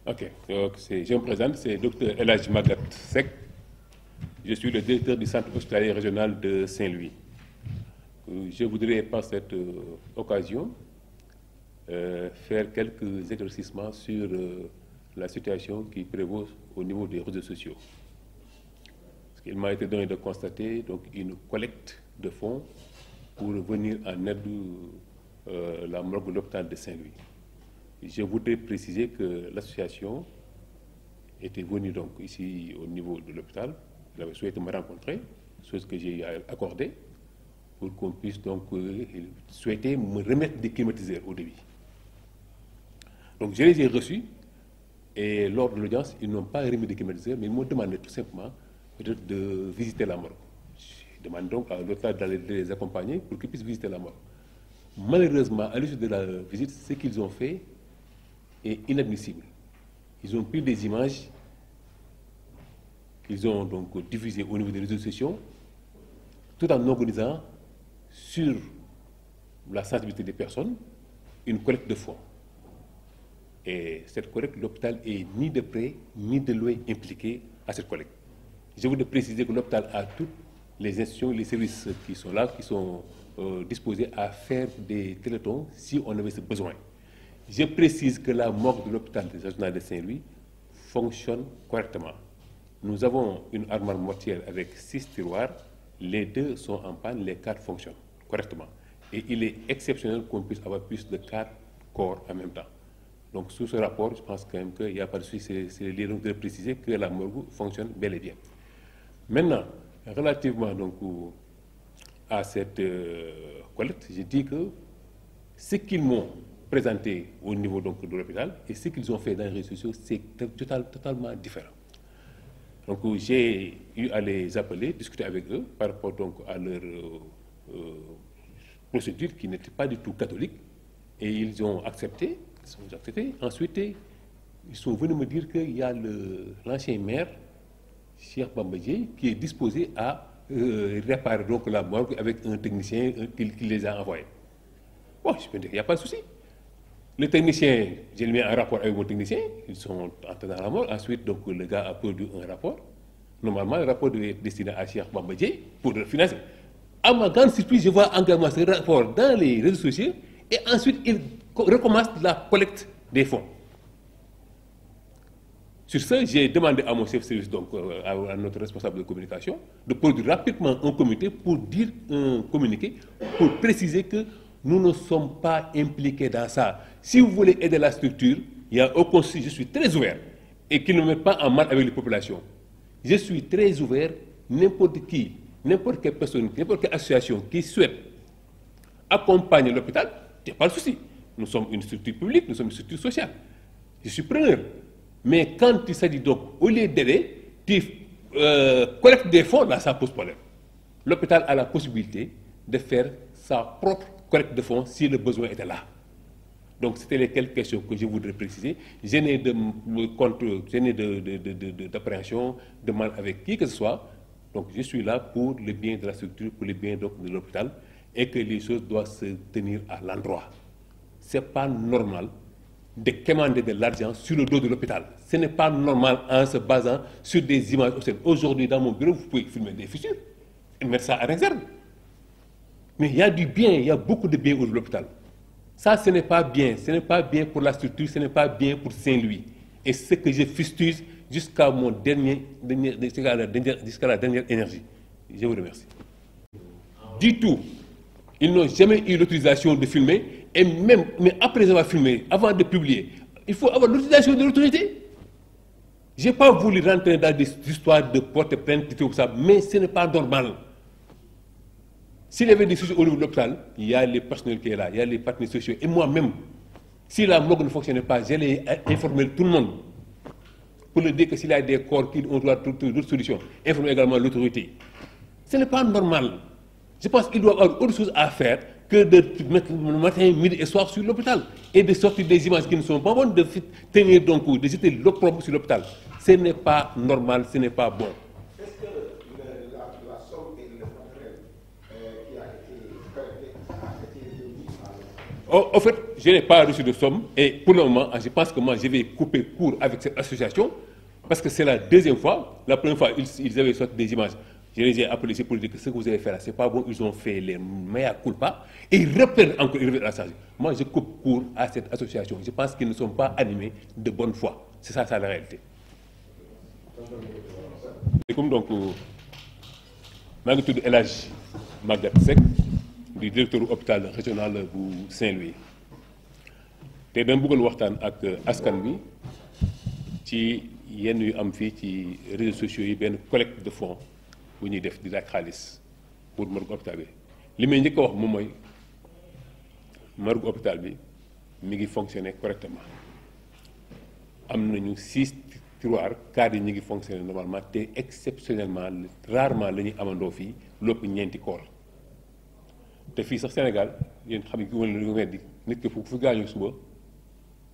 Ok, donc je me présente, c'est Dr El Hadji Magatte Seck. Je suis le directeur du centre hospitalier régional de Saint-Louis. Je voudrais par cette occasion faire quelques éclaircissements sur la situation qui prévaut au niveau des réseaux sociaux. Parce qu'il m'a été donné de constater donc, une collecte de fonds pour venir en aide la morgue de l'hôpital de Saint-Louis. Je voudrais préciser que l'association était venue donc ici au niveau de l'hôpital. Elle avait souhaité me rencontrer, chose que j'ai accordée, pour qu'on puisse donc souhaiter me remettre des climatiseurs au début. Donc je les ai reçus et lors de l'audience, ils n'ont pas remis des climatiseurs, mais ils m'ont demandé tout simplement peut-être de visiter la morgue. Je demande donc à l'hôpital d'aller les accompagner pour qu'ils puissent visiter la morgue. Malheureusement, à l'issue de la visite, ce qu'ils ont fait est inadmissible. Ils ont pris des images qu'ils ont donc diffusées au niveau des réseaux sociaux, tout en organisant sur la sensibilité des personnes une collecte de fonds. Et cette collecte, l'hôpital est ni de près ni de loin impliqué à cette collecte. Je voudrais préciser que l'hôpital a toutes les institutions, les services qui sont là, qui sont disposés à faire des télétons si on avait ce besoin. Je précise que la morgue de l'hôpital régional de Saint-Louis fonctionne correctement. Nous avons une armoire mortuaire avec 6 tiroirs. Les 2 sont en panne, les 4 fonctionnent correctement. Et il est exceptionnel qu'on puisse avoir plus de 4 corps en même temps. Donc sous ce rapport, je pense quand même qu'il n'y a pas de souci, c'est lié donc de préciser que la morgue fonctionne bel et bien. Maintenant, relativement donc à cette collecte, je dis que ce qu'ils m'ont présenté au niveau donc, de l'hôpital et ce qu'ils ont fait dans les réseaux sociaux, c'est totalement différent. Donc j'ai eu à les appeler, discuter avec eux par rapport donc à leur procédure qui n'était pas du tout catholique et ils ont accepté. Ensuite, ils sont venus me dire qu'il y a l'ancien maire, Cheikh Bamba Dièye, qui est disposé à réparer donc la morgue avec un technicien qui les a envoyés. Bon, je peux dire qu'il n'y a pas de souci. Le technicien, j'ai mis un rapport avec mon technicien, ils sont entrés dans la morgue. Ensuite, donc, le gars a produit un rapport. Normalement, le rapport devait être destiné à Cheikh Bamba Dièye pour le financer. À ma grande surprise, je vois également ce rapport dans les réseaux sociaux et ensuite, il recommence la collecte des fonds. Sur ce, j'ai demandé à mon chef de service, donc à notre responsable de communication, de produire rapidement un communiqué pour préciser que nous ne sommes pas impliqués dans ça. Si vous voulez aider la structure, il y a aucun souci, je suis très ouvert et qu'ils ne mettent pas en mal avec les populations. Je suis très ouvert, n'importe qui, n'importe quelle personne, n'importe quelle association qui souhaite accompagner l'hôpital, il n'y a pas de souci. Nous sommes une structure publique, nous sommes une structure sociale. Je suis preneur. Mais quand il s'agit donc, au lieu d'aider, tu collectes des fonds, là, ça pose problème. L'hôpital a la possibilité de faire sa propre collecte de fonds si le besoin était là. Donc, c'était les quelques questions que je voudrais préciser. Je n'ai d'appréhension, de mal avec qui que ce soit. Donc, je suis là pour le bien de la structure, pour le bien donc, de l'hôpital, et que les choses doivent se tenir à l'endroit. Ce n'est pas normal de commander de l'argent sur le dos de l'hôpital. Ce n'est pas normal en se basant sur des images obscènes. Aujourd'hui, dans mon bureau, vous pouvez filmer des fissures et mettre ça à réserve. Mais il y a du bien, il y a beaucoup de bien au l'hôpital. Ça, ce n'est pas bien. Ce n'est pas bien pour la structure, ce n'est pas bien pour Saint-Louis. Et c'est ce que je fustige jusqu'à la dernière énergie. Je vous remercie. Du tout. Ils n'ont jamais eu l'autorisation de filmer. Et même, mais après avoir filmé, avant de publier, il faut avoir l'autorisation de l'autorité. Je n'ai pas voulu rentrer dans des histoires de porte plainte, tout ça, mais ce n'est pas normal. S'il y avait des sujets au niveau de l'hôpital, il y a les personnels qui sont là, il y a les partenaires sociaux. Et moi-même, si la morgue ne fonctionnait pas, j'allais informer tout le monde. Pour le dire que s'il y a des corps qui ont droit à d'autres solutions, informer également l'autorité. Ce n'est pas normal. Je pense qu'il doit y avoir autre chose à faire que de mettre le matin, midi et soir sur l'hôpital et de sortir des images qui ne sont pas bonnes, de tenir donc, de jeter l'opprobre sur l'hôpital. Ce n'est pas normal, ce n'est pas bon. Est-ce que la somme et le matériel qui a été collecté a été remis à l'hôpital? En fait, je n'ai pas reçu de somme et pour le moment, je pense que moi, je vais couper court avec cette association parce que c'est la deuxième fois. La première fois, ils avaient sorti des images. Je les ai appelés pour dire que ce que vous avez fait là, c'est pas bon. Ils ont fait les mea culpa et ils reprennent encore, ils reviennent à la charge. Moi, je coupe court à cette association. Je pense qu'ils ne sont pas animés de bonne foi. C'est ça la réalité. Et comme donc, maa ngi tudd El Hadj Maguette Seck di directeur hôpital régional bu Saint-Louis te dama bëggoon waxtaan ak askan bi ci yenn yu am fii ci réseaux sociaux yi benn collecte de fonds bu ñuy def di laaj xaalis pour morgue hôpital bi li may njëkk a wax moom mooy morgue hôpital bi mi ngi fonctionner correctement am nañu 6 tiroirs cadres yi ñu ngi fonctionner normalement te exceptionnellement rarement la ñuy amandoo fii lépp ñeenti koor te fii sax Sénégal yéen xam ne wala lu weddi nit ki fu fi gaañu suba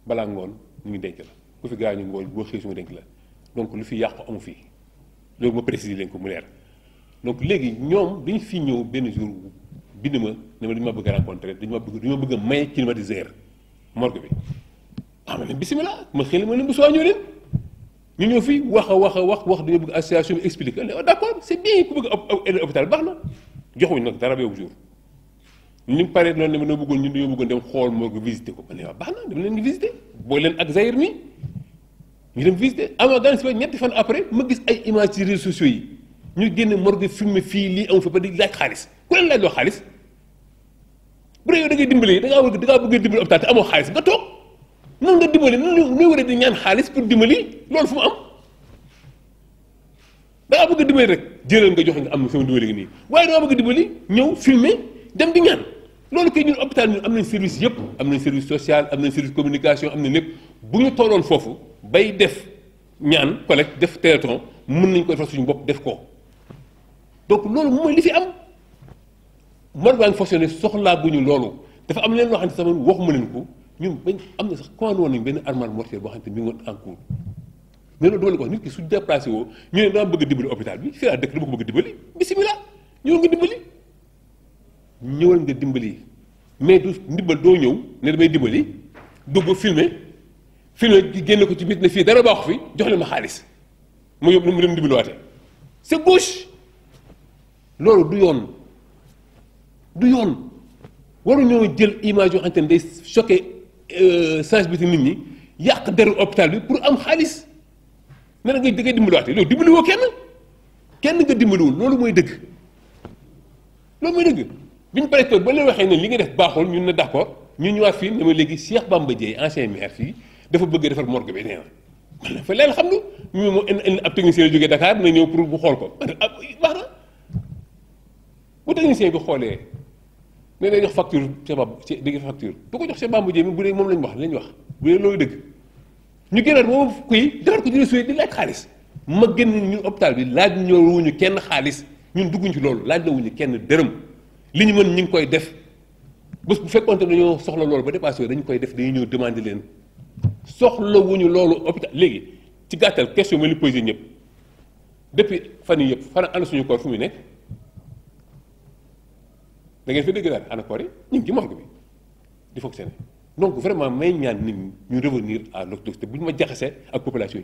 balaa ngoon ñu ngi denc la ku fi gaañu ngoon boo xëy suma denc la donc lu fi yàqu amu fii loolu ma préciser leen ko mu leer donc léegi ñoom dañu fi ñëw benn jour bind ma ne ma dañu ma bëgg a rencontrer dañu ma bëgg a may climatiseur morgue bi ma leen bisimilah ma xëy ma leen bu soo ñëw leen ñu ñëw fii wax dañoo bëgg association bi expliqué ne d'accord c'est bien ku bëgg a hôpital baax na joxuñu nag dara boobu jour ñu paree noonu ne ma dañoo bëggoon dem xool morgue visiter ko ma ne waaw baax na dama leen ngi visiter booy leen ak Zahir mi ñu dem visiter ama gan si ba ñetti fan après ma gis ay images ci réseaux sociaux yi ñu génne morgue filmé fii lii amu fa ba di laaj xaalis ku leen laaj loo xaalis bu dee yow da ngay dimbali da ngaa bëgg a dimbali hôpital te amoo xaalis nga toog noonu nga dimbali nu war a di ñaan xaalis pour dimbali loolu fu mu am da ngaa bëgg a dimbali rek jëlal nga joxe nga am sama dimbali gi nii waaye da ngaa bëgg a dimbali ñëw filmer dem di ñaan loolu kay ñun hôpital ñun am nañ service yëpp am nañ service social am nañ service communication am nañ lépp bu ñu tolloon foofu bay def ñaan collecte def téléthon mën nañ ko defal suñu bopp def ko donc loolu mooy li fi am morgue baa ngi fonctionné soxlaa bu ñu loolu dafa am leen loo xam ne sama waxuma leen ko ñun bañ am na sax commandé woon nañ benn armoire mortuaire boo xam ne mi ngi woon en cours mais loolu dama la ko wax nit ki su déplacé woo ñu ne dama bëgg a dimbali hôpital bi fii laa dëkk dama ko bëgg a dimbali bisimilah ñëwal nga dimbali mais du ndimbal doo ñëw ne damay dimbali dugg filmer génne ko ci biir ne fii dara baaxu fi jox leen ma xaalis mu yóbbu mu dem dimbaliwaate c'est gauche loolu du yoon waruñoo jël image yoo xamante ne day choqué sensibilité nit ñi yàq deru hôpital bi pour am xaalis ne da ngay dimbaliwaate loolu dimbaliwoo kenn nga dimbaliwul loolu mooy dëgg bi ñu paree toog ba leen waxee ne li nga def baaxul ñun ne d'accord ñu ñëwaat fii ne ma léegi Cheikh Bamba Dièye ancien maire fii dafa bëgg a defar morgue bi nee na man fa leen xam lu ñu moo indi ab technicien la jógee Dakar na ñëw pour bu xool ko baax na bu technicien bi xoolee ne day jox facture Cheikh Bamba di facture bu ko jox Cheikh Bamba Dièye bu dee moom lañ wax bu dee loolu dëgg ñu génnaat moom kuy defar ko ci réseau di laaj xaalis ma génn ñun hôpital bi laaj ñëwuñu kenn xaalis ñun dugguñ ci loolu laaj la wuñu kenn dërëm li ñu mën ñu ngi koy def bés bu fekkoonte dañoo soxla loolu ba dépassé dañu koy def dañuy ñëw demander leen soxlawuñu loolu hôpital léegi ci gàttal question ma li posé ñëpp depuis fan yii yëpp fan ana suñu koor fu muy nekk da ngeen fi dégg daal ana koor yi ñu ngi ci morgue bi di fonctionner donc vraiment may ñaan nit ñi ñu revenir à l'orthodoxie bu ñu ma jaxasee ak population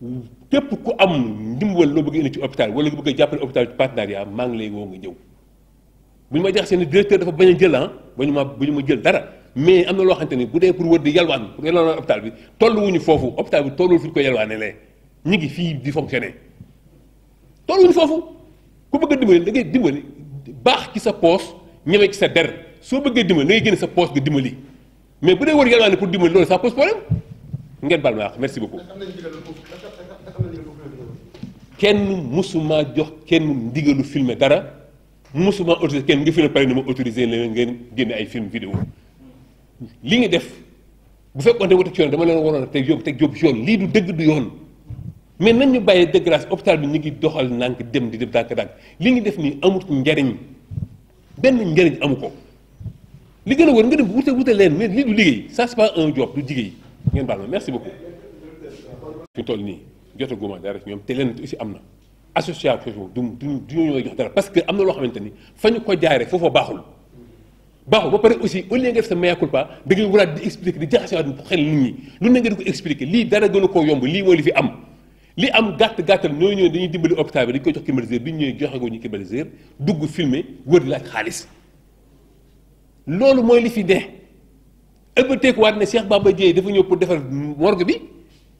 yi képp ku am ndimbal loo bëgg indi ci hôpital wala nga bëgg a jàppale hôpital ci partenariat maa ngi lay woo nga ñëw. bu ñu ma jaxasee ne directeur dafa bañ a jël bu ñu ma jël dara mais am na loo xamante ni bu dee pour wër di yalwaan hôpital bi tolluwuñu foofu hôpital bi tolluwul fu ñu ko yalwaanee lee ñu ngi fii di fonctionner tolluwuñu foofu ku bëgg a dimbali da ngay dimbali baax ci sa poos ñëwee ci sa der soo bëggee dimbali da ngay génne sa poos nga dimbali mais bu dee wër yalwaane pour dimbali loolu ça pose problème ngeen baal ma wax merci beaucoup. kenn musuma jox kenn ndigalu filmer dara. musuma autorisé kenn nga filmé pare na ma autorisé leen ngeen génne ay film vidéo li nga def bu fekkoon ne wute ci yoon dama leen waroon a teg yóbbu ci yoon lii du dëgg du yoon mais nañ ñu bàyyee de grâce hôpital bi ñu ngi doxal nànk dem di def dànk-dànk li ngi def nii amut njariñ benn njariñ amu ko li gën a wër nga dem wute leen mais lii du liggéey ça c'est pas un job du liggéey ngeen baal ma merci beaucoup. fi toll nii jotaguma dara ci ñoom te leen aussi am na. association du ñoo jox dara parce que am na loo xamante ni fa ñu ko jaaree foofa baaxul baaxul ba pare aussi au lieu nga def sa mea culpa da ngay waraat di expliquer di jaxasewaat xel nit ñi lu ne nga di ko expliquer lii dara gënu koo yomb lii mooy li fi am li am gàttal ñooy ñëw dañuy dimbali hôpital bi dañu koy jox climatiseur bi ñu ñëwee joxe ko ñu climatiseur dugg filmer wër di laaj xaalis loolu mooy li fi ne ëlbateeku waat ne Cheikh Bamba Dièye dafa ñëw pour defar morgue bi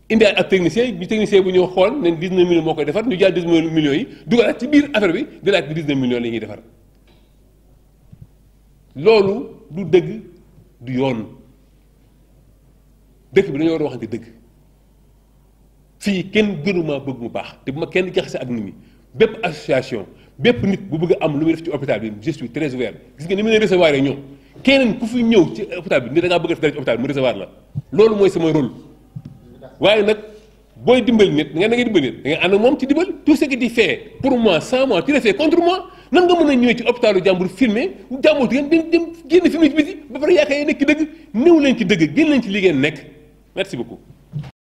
indi ak technicien bu ñëw xool ne 19 millions moo koy defar ñu jël 19 millions yi dugalaat ci biir affaire bi di laaj 19 millions la ñuy defar loolu du dëgg du yoon dëkk bi dañoo war a waxante dëgg fii kenn gënuma bëgg mu baax te bu ma kenn jaxase ak nit ñi bépp association bépp nit bu bëgg a am lu muy def ci hôpital bi je suis très ouvert gis nga ni mu leen recevoir ñoom keneen ku fi ñëw ci hôpital bi ni da ngaa bëgg a def dara ci hôpital bi mu recevoir la loolu mooy sama rôle waaye nag booy dimbali nit da ngay dimbali nit da ngay ànd ak moom ci dimbali tout ce qui est fait pour moi sans moi tu le fais contre moi nan nga mën a ñëwee ci hôpitalu jàmbur filmer jàmbur di ngeen dem génn filmer ci biti ba pare yaakaar yi nekk ci dëgg néew leen ci dëgg génn leen ci li ngeen nekk merci beaucoup